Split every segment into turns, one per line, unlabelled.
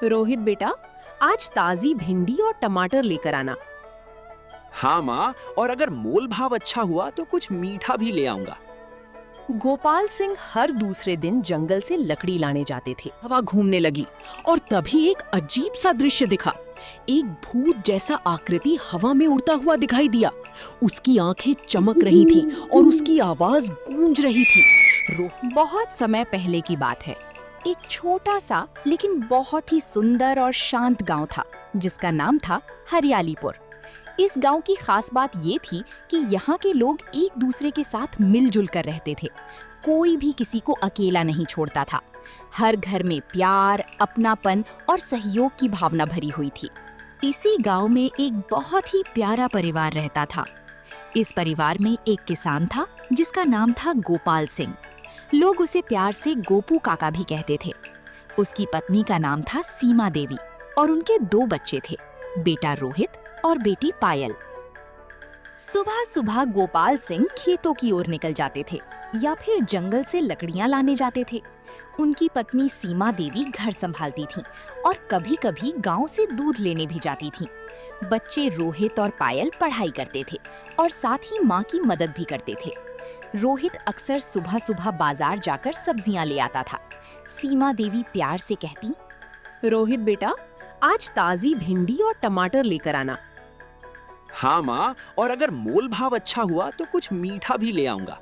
रोहित बेटा, आज ताजी भिंडी और टमाटर लेकर आना।
हाँ माँ, और अगर मोल भाव अच्छा हुआ तो कुछ मीठा भी ले आऊंगा।
गोपाल सिंह हर दूसरे दिन जंगल से लकड़ी लाने जाते थे। हवा घूमने लगी और तभी एक अजीब सा दृश्य दिखा। एक भूत जैसा आकृति हवा में उड़ता हुआ दिखाई दिया। उसकी आंखें चमक रही थीं और उसकी आवाज गूंज रही थी।
बहुत समय पहले की बात है। एक छोटा सा लेकिन बहुत ही सुंदर और शांत गांव था, जिसका नाम था हरियालीपुर। इस गांव की खास बात ये थी कि यहाँ के लोग एक दूसरे के साथ मिलजुल कर रहते थे। कोई भी किसी को अकेला नहीं छोड़ता था। हर घर में प्यार, अपनापन और सहयोग की भावना भरी हुई थी। इसी गांव में एक बहुत ही प्यारा परिवार रहता था। इस परिवार में एक किसान था जिसका नाम था गोपाल सिंह। लोग उसे प्यार से गोपू काका भी कहते थे। उसकी पत्नी का नाम था सीमा देवी और उनके 2 बच्चे थे, बेटा रोहित और बेटी पायल। सुबह सुबह गोपाल सिंह खेतों की ओर निकल जाते थे या फिर जंगल से लकड़ियां लाने जाते थे। उनकी पत्नी सीमा देवी घर संभालती थीं और कभी-कभी गांव से दूध लेने भी जाती थीं। बच्चे रोहित और पायल पढ़ाई करते थे और साथ ही माँ की मदद भी करते थे। रोहित अक्सर सुबह सुबह बाजार जाकर सब्जियां ले आता था। सीमा देवी प्यार से कहती,
रोहित बेटा, आज ताजी भिंडी और टमाटर लेकर आना।
हाँ माँ, और अगर मोल भाव अच्छा हुआ तो कुछ मीठा भी ले आऊंगा।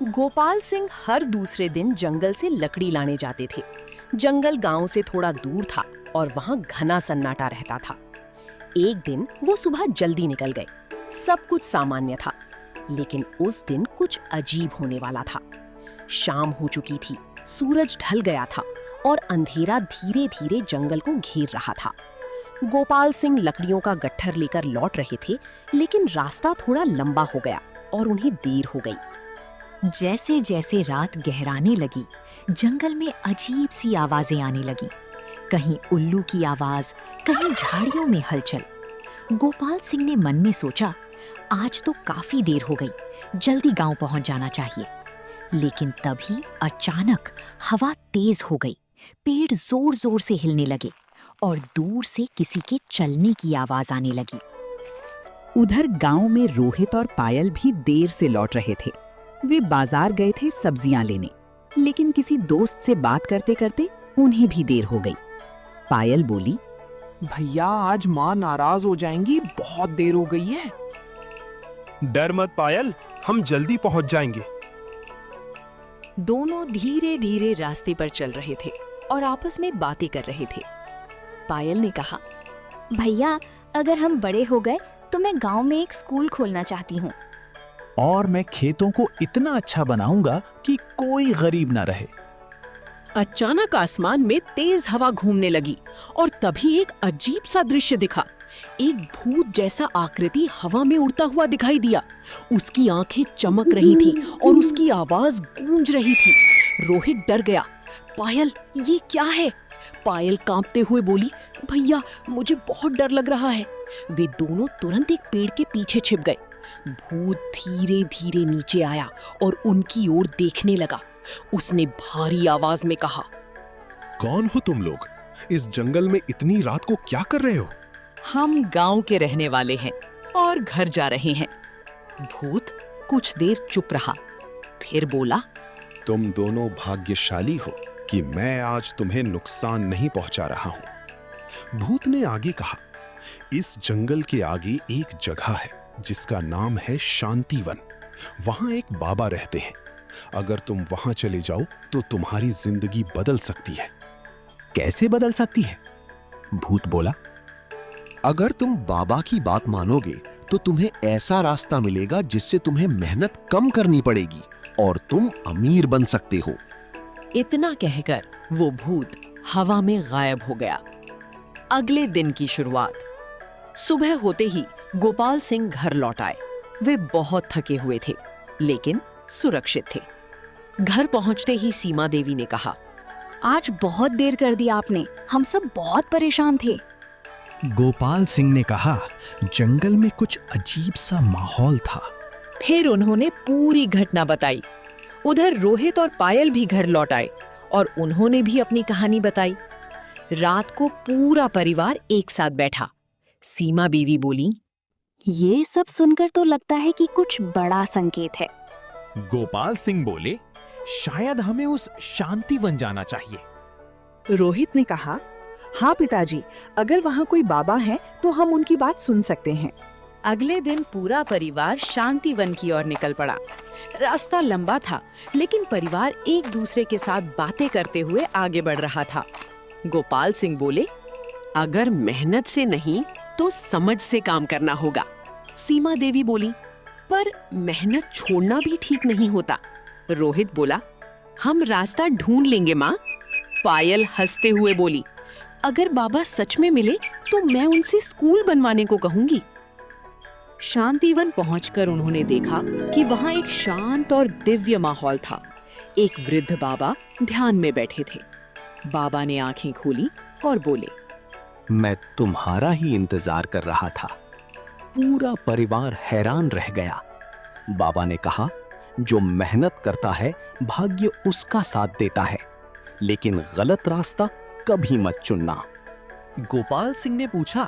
गोपाल सिंह हर दूसरे दिन जंगल से लकड़ी लाने जाते थे। जंगल गांव से थोड़ा दूर था और वहां घना सन्नाटा रहता था। एक दिन वो सुबह जल्दी निकल गए। सब कुछ सामान्य था, लेकिन उस दिन कुछ अजीब होने वाला था। शाम हो चुकी थी, सूरज ढल गया था और अंधेरा धीरे धीरे जंगल को घेर रहा था। गोपाल सिंह लकड़ियों का गट्ठर लेकर लौट रहे थे, लेकिन रास्ता थोड़ा लंबा हो गया और उन्हें देर हो गई।
जैसे जैसे रात गहराने लगी, जंगल में अजीब सी आवाजें आने लगी। कहीं उल्लू की आवाज, कहीं झाड़ियों में हलचल। गोपाल सिंह ने मन में सोचा, आज तो काफी देर हो गई, जल्दी गांव पहुंच जाना चाहिए। लेकिन तभी अचानक हवा तेज हो गई, पेड़ जोर जोर से हिलने लगे और दूर से किसी के चलने की आवाज आने लगी।
उधर गांव में रोहित और पायल भी देर से लौट रहे थे। वे बाजार गए थे सब्जियां लेने, लेकिन किसी दोस्त से बात करते करते उन्हें भी देर हो गई। पायल बोली,
भैया आज माँ नाराज हो जाएंगी, बहुत देर हो गई है।
डर मत पायल, हम जल्दी पहुंच जाएंगे।
दोनों धीरे धीरे रास्ते पर चल रहे थे और आपस में बातें कर रहे थे। पायल ने कहा,
भैया, अगर हम बड़े हो गए तो मैं गांव में एक स्कूल खोलना चाहती हूँ।
और मैं खेतों को इतना अच्छा बनाऊंगा कि कोई गरीब ना रहे।
अचानक आसमान में तेज हवा घूमने लगी और तभी एक अजीब सा दृश्य दिखा। एक भूत जैसा आकृति हवा में उड़ता हुआ दिखाई दिया। उसकी आंखें चमक रही थीं और उसकी आवाज गूंज रही थी। रोहित डर गया। पायल, ये क्या है? पायल कांपते हुए बोली, भैया, मुझे बहुत डर लग रहा है। वे दोनों तुरंत एक पेड़ के पीछे छिप गए। भूत धीरे धीरे नीचे आया और उनकी ओर देखने लगा। उसने भारी आवाज में कहा,
कौन हो तुम लोग? इस जंगल में इतनी रात को क्या कर रहे हो?
हम गांव के रहने वाले हैं और घर जा रहे हैं। भूत कुछ देर चुप रहा, फिर बोला,
तुम दोनों भाग्यशाली हो कि मैं आज तुम्हें नुकसान नहीं पहुंचा रहा हूं। भूत ने आगे कहा, इस जंगल के आगे एक जगह है जिसका नाम है शांतिवन। वहां एक बाबा रहते हैं। अगर तुम वहां चले जाओ तो तुम्हारी जिंदगी बदल सकती है।
कैसे बदल सकती है? भूत बोला,
अगर तुम बाबा की बात मानोगे तो तुम्हें ऐसा रास्ता मिलेगा जिससे तुम्हें मेहनत कम करनी पड़ेगी और तुम अमीर बन सकते हो।
इतना कहकर वो भूत हवा में गायब हो गया। अगले दिन की शुरुआत। सुबह होते ही गोपाल सिंह घर लौट आए। वे बहुत थके हुए थे, लेकिन सुरक्षित थे। घर पहुंचते ही सीमा देवी ने कहा,
आज बहुत देर कर दी आपने, हम सब बहुत परेशान थे।
गोपाल सिंह ने कहा, जंगल में कुछ अजीब सा माहौल था।
फिर उन्होंने पूरी घटना बताई। उधर रोहित और पायल भी घर लौट आए और उन्होंने भी अपनी कहानी बताई। रात को पूरा परिवार एक साथ बैठा। सीमा बीवी बोली,
ये सब सुनकर तो लगता है कि कुछ बड़ा संकेत है।
गोपाल सिंह बोले, शायद हमें उस शांतिवन जाना चाहिए।
रोहित ने कहा, हाँ पिताजी, अगर वहाँ कोई बाबा है तो हम उनकी बात सुन सकते हैं।
अगले दिन पूरा परिवार शांतिवन की ओर निकल पड़ा। रास्ता लंबा था, लेकिन परिवार एक दूसरे के साथ बातें करते हुए आगे बढ़ रहा था। गोपाल सिंह बोले, अगर मेहनत से नहीं तो समझ से काम करना होगा। सीमा देवी बोली, पर मेहनत छोड़ना भी ठीक नहीं होता। रोहित बोला, हम रास्ता ढूंढ लेंगे माँ। पायल हंसते हुए बोली, अगर बाबा सच में मिले तो मैं उनसे स्कूल बनवाने को कहूंगी। शांतिवन पहुंचकर उन्होंने देखा कि वहां एक शांत और दिव्य माहौल था। एक वृद्ध बाबा ध्यान में बैठे थे। बाबा ने आंखें खोली और बोले,
मैं तुम्हारा ही इंतजार कर रहा था। पूरा परिवार हैरान रह गया। बाबा ने कहा, जो मेहनत करता है भाग्य उसका साथ देता है, लेकिन गलत रास्ता कभी मत चुनना।
गोपाल सिंह ने पूछा,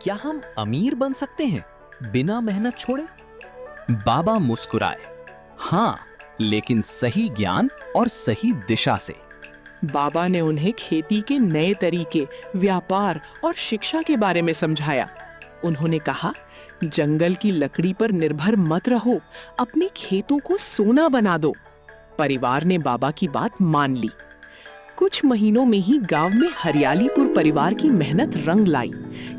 क्या हम अमीर बन सकते हैं बिना मेहनत छोड़े?
बाबा मुस्कुराए, हाँ, लेकिन सही ज्ञान और सही दिशा से।
बाबा ने उन्हें खेती के नए तरीके, व्यापार और शिक्षा के बारे में समझाया। उन्होंने कहा, जंगल की लकड़ी पर निर्भर मत रहो, अपने खेतों को सोना बना दो। परिवार ने बाबा की बात मान ली। कुछ महीनों में ही गांव में हरियालीपुर परिवार की मेहनत रंग लाई।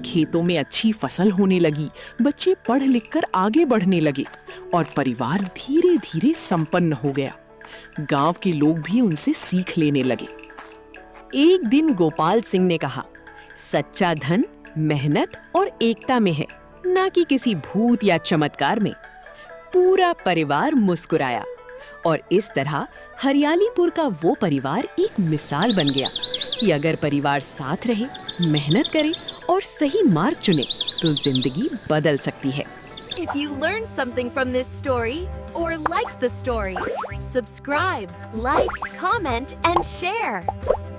खेतों में अच्छी फसल होने लगी, बच्चे पढ़ लिखकर आगे बढ़ने लगे और परिवार धीरे धीरे संपन्न हो गया। गांव के लोग भी उनसे सीख लेने लगे।
एक दिन गोपाल सिंह ने कहा, सच्चा धन मेहनत और एकता में है, ना कि किसी भूत या चमत्कार में। पूरा परिवार मुस्कुराया और इस तरह हरियालीपुर का वो परिवार एक मिसाल बन गया कि अगर परिवार साथ रहे, मेहनत करे और सही मार्ग चुने तो जिंदगी बदल सकती है।
If you learned something from this story or liked the story, subscribe, like, comment and share.